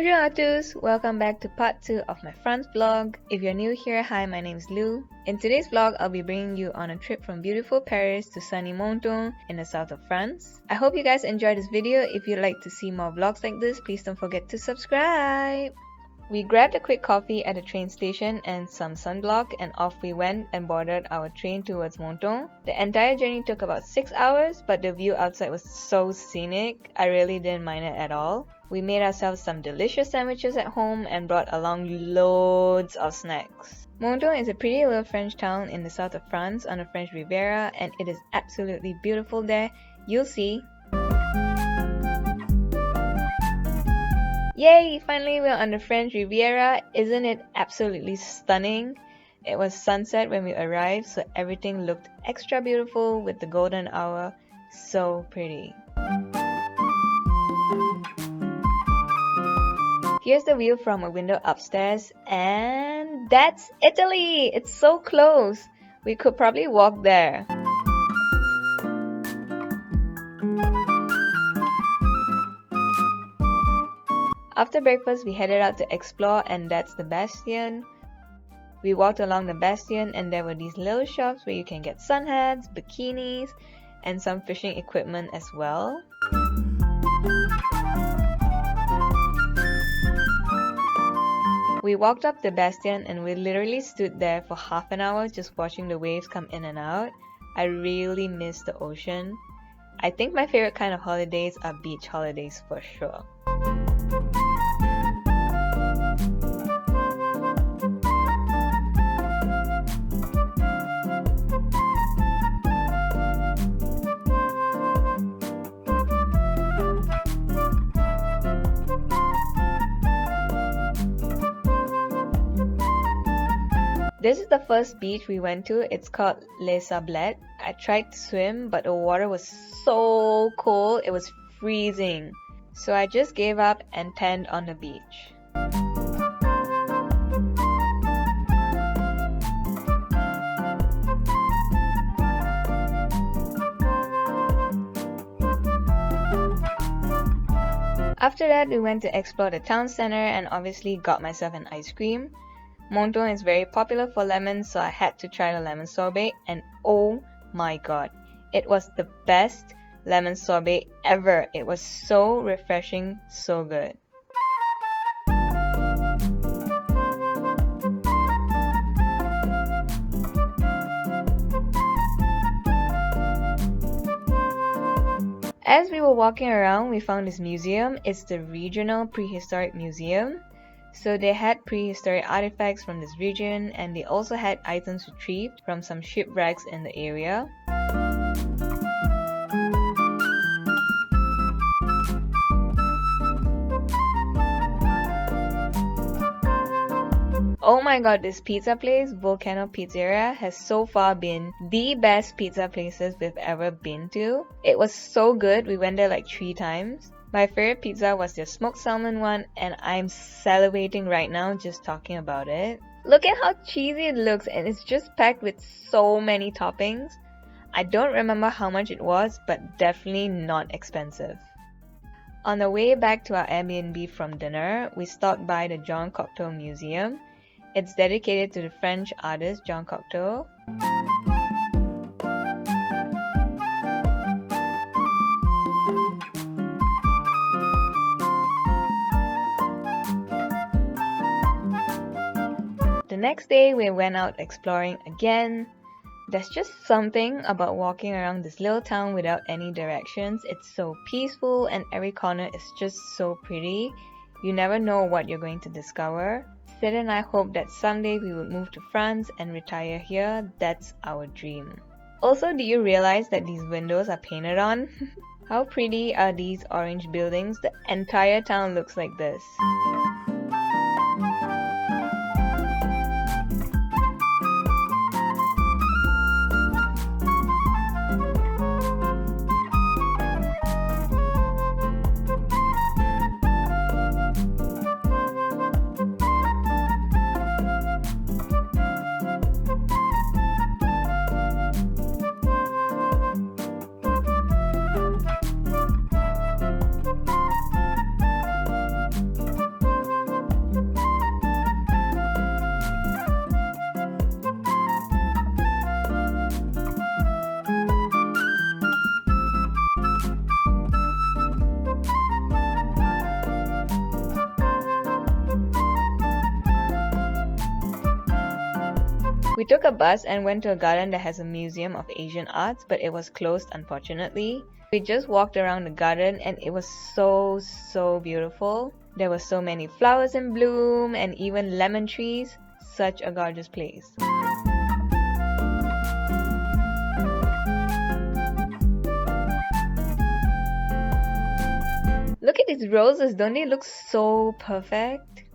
Bonjour à tous! Welcome back to part 2 of my France vlog. If you're new here, hi, my name is Lou. In today's vlog, I'll be bringing you on a trip from beautiful Paris to sunny Menton in the south of France. I hope you guys enjoyed this video. If you'd like to see more vlogs like this, please don't forget to subscribe. We grabbed a quick coffee at the train station and some sunblock, and off we went and boarded our train towards Menton. The entire journey took about 6 hours, but the view outside was so scenic, I really didn't mind it at all. We made ourselves some delicious sandwiches at home and brought along loads of snacks. Menton is a pretty little French town in the south of France on the French Riviera, and it is absolutely beautiful there. You'll see. Yay! Finally we're on the French Riviera. Isn't it absolutely stunning? It was sunset when we arrived, so everything looked extra beautiful with the golden hour. So pretty. Here's the view from a window upstairs, and that's Italy! It's so close! We could probably walk there. After breakfast, we headed out to explore, and that's the Bastion. We walked along the Bastion, and there were these little shops where you can get sun hats, bikinis, and some fishing equipment as well. We walked up the Bastion and we literally stood there for half an hour just watching the waves come in and out. I really miss the ocean. I think my favorite kind of holidays are beach holidays for sure. This is the first beach we went to. It's called Les Sablettes. I tried to swim, but the water was so cold, it was freezing. So I just gave up and tanned on the beach. After that, we went to explore the town center and obviously got myself an ice cream. Menton is very popular for lemons, so I had to try the lemon sorbet, and oh my god, it was the best lemon sorbet ever. It was so refreshing, so good. As we were walking around, we found this museum. It's the Regional Prehistoric Museum. So they had prehistoric artifacts from this region, and they also had items retrieved from some shipwrecks in the area. Oh my god, this pizza place, Volcano Pizzeria, has so far been the best pizza places we've ever been to. It was so good, we went there like 3 times. My favorite pizza was their smoked salmon one, and I'm salivating right now just talking about it. Look at how cheesy it looks, and it's just packed with so many toppings. I don't remember how much it was, but definitely not expensive. On the way back to our Airbnb from dinner, we stopped by the Jean Cocteau Museum. It's dedicated to the French artist Jean Cocteau. The next day, we went out exploring again. There's just something about walking around this little town without any directions. It's so peaceful and every corner is just so pretty. You never know what you're going to discover. Sid and I hope that someday we would move to France and retire here. That's our dream. Also, do you realize that these windows are painted on? How pretty are these orange buildings? The entire town looks like this. We took a bus and went to a garden that has a museum of Asian arts, but it was closed unfortunately. We just walked around the garden and it was so beautiful. There were so many flowers in bloom and even lemon trees. Such a gorgeous place. Look at these roses, don't they look so perfect?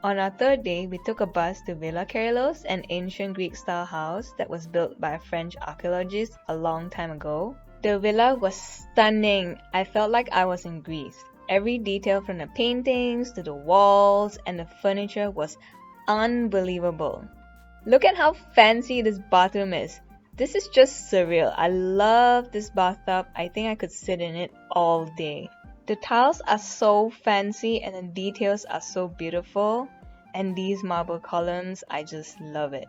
On our third day, we took a bus to Villa Carlos, an ancient Greek-style house that was built by a French archaeologist a long time ago. The villa was stunning. I felt like I was in Greece. Every detail from the paintings to the walls and the furniture was unbelievable. Look at how fancy this bathroom is. This is just surreal. I love this bathtub. I think I could sit in it all day. The tiles are so fancy and the details are so beautiful. And these marble columns, I just love it.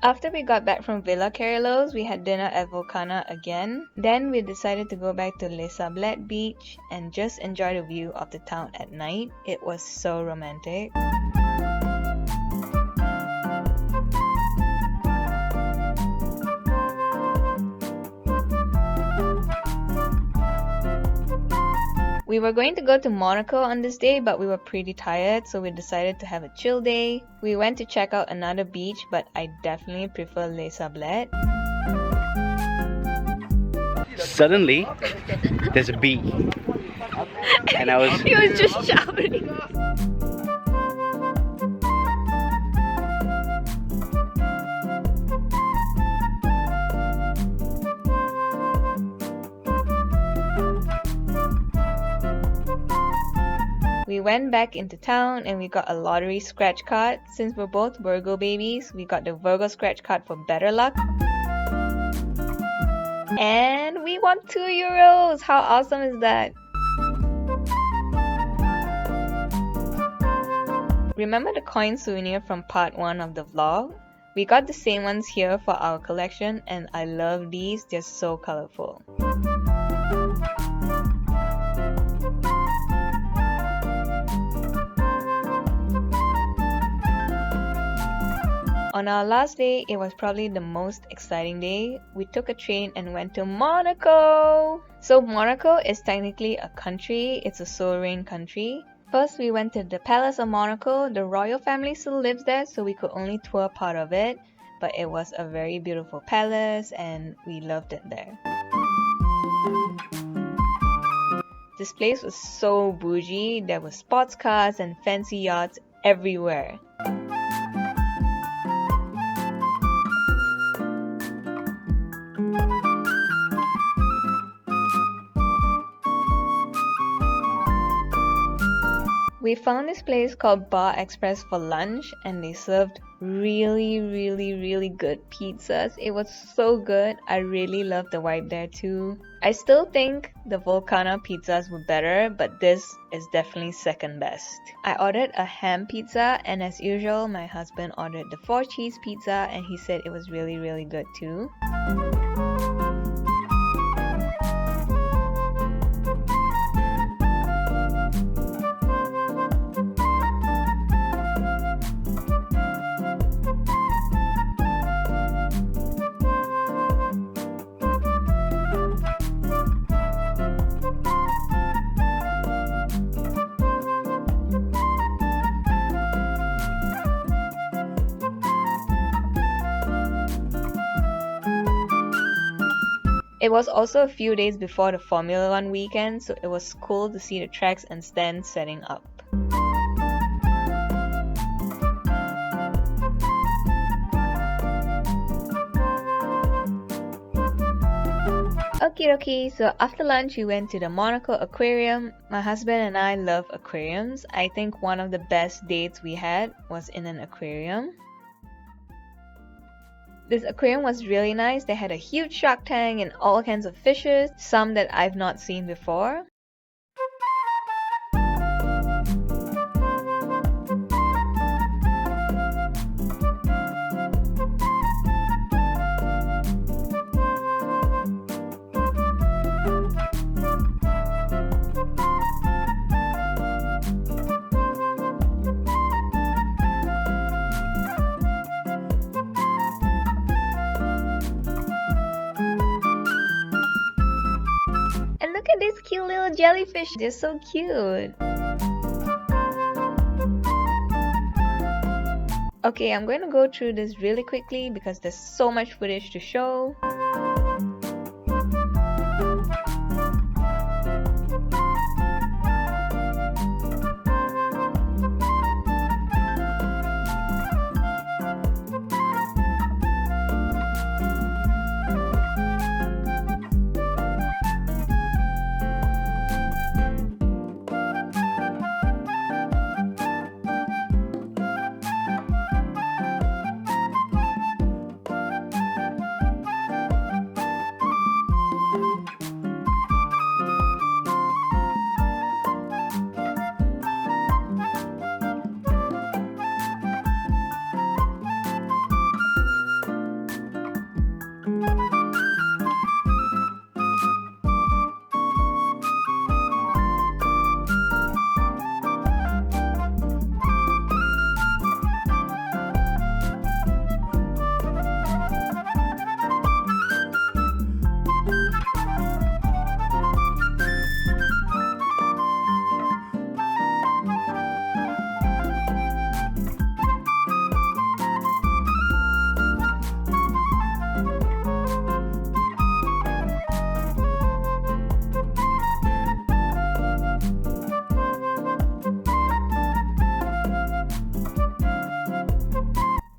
After we got back from Villa Carlos, we had dinner at Volcana again. Then we decided to go back to Les Sablettes beach and just enjoy the view of the town at night. It was so romantic. We were going to go to Monaco on this day, but we were pretty tired, so we decided to have a chill day. We went to check out another beach, but I definitely prefer Les Sablettes. Suddenly, there's a bee, and He was just shouting. We went back into town and we got a lottery scratch card. Since we're both Virgo babies, we got the Virgo scratch card for better luck. And we won €2! How awesome is that? Remember the coin souvenir from part 1 of the vlog? We got the same ones here for our collection and I love these, they're so colorful. On our last day, it was probably the most exciting day. We took a train and went to Monaco! So Monaco is technically a country, it's a sovereign country. First we went to the Palace of Monaco. The royal family still lives there, so we could only tour part of it. But it was a very beautiful palace and we loved it there. This place was so bougie, there were sports cars and fancy yachts everywhere. We found this place called Bar Express for lunch and they served really good pizzas. It was so good. I really loved the vibe there too. I still think the Volcano pizzas were better, but this is definitely second best. I ordered a ham pizza, and as usual, my husband ordered the 4-cheese pizza, and he said it was really good too. It was also a few days before the Formula 1 weekend, so it was cool to see the tracks and stands setting up. Okay, so after lunch we went to the Monaco aquarium. My husband and I love aquariums. I think one of the best dates we had was in an aquarium. This aquarium was really nice. They had a huge shark tank and all kinds of fishes, some that I've not seen before. Look at these cute little jellyfish. They're so cute. Okay, I'm going to go through this really quickly because there's so much footage to show.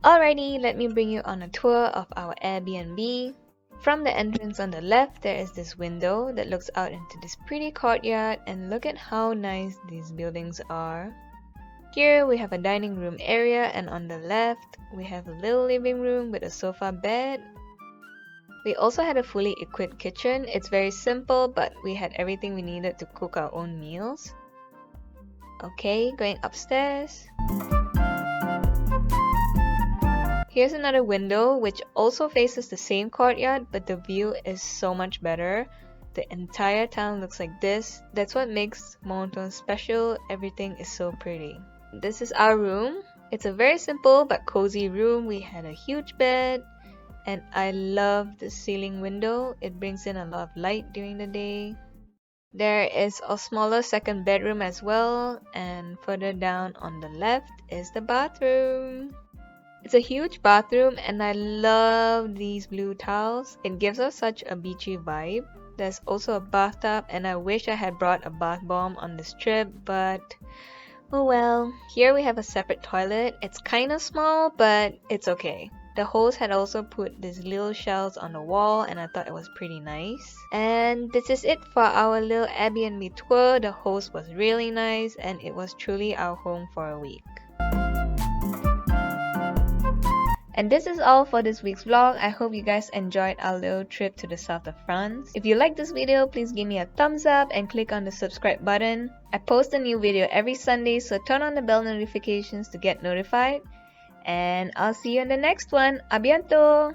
Alrighty, let me bring you on a tour of our Airbnb. From the entrance on the left, there is this window that looks out into this pretty courtyard, and look at how nice these buildings are. Here we have a dining room area, and on the left we have a little living room with a sofa bed. We also had a fully equipped kitchen. It's very simple, but we had everything we needed to cook our own meals. Okay, going upstairs. Here's another window which also faces the same courtyard, but the view is so much better. The entire town looks like this. That's what makes Menton special. Everything is so pretty. This is our room. It's a very simple but cozy room. We had a huge bed, and I love the ceiling window. It brings in a lot of light during the day. There is a smaller second bedroom as well, and further down on the left is the bathroom. It's a huge bathroom, and I love these blue tiles. It gives us such a beachy vibe. There's also a bathtub, and I wish I had brought a bath bomb on this trip, but oh well. Here we have a separate toilet. It's kind of small, but it's okay. The host had also put these little shelves on the wall, and I thought it was pretty nice. And this is it for our little Airbnb tour. The host was really nice, and it was truly our home for a week. And this is all for this week's vlog. I hope you guys enjoyed our little trip to the south of France. If you like this video, please give me a thumbs up and click on the subscribe button. I post a new video every Sunday, so turn on the bell notifications to get notified. And I'll see you in the next one. A bientôt!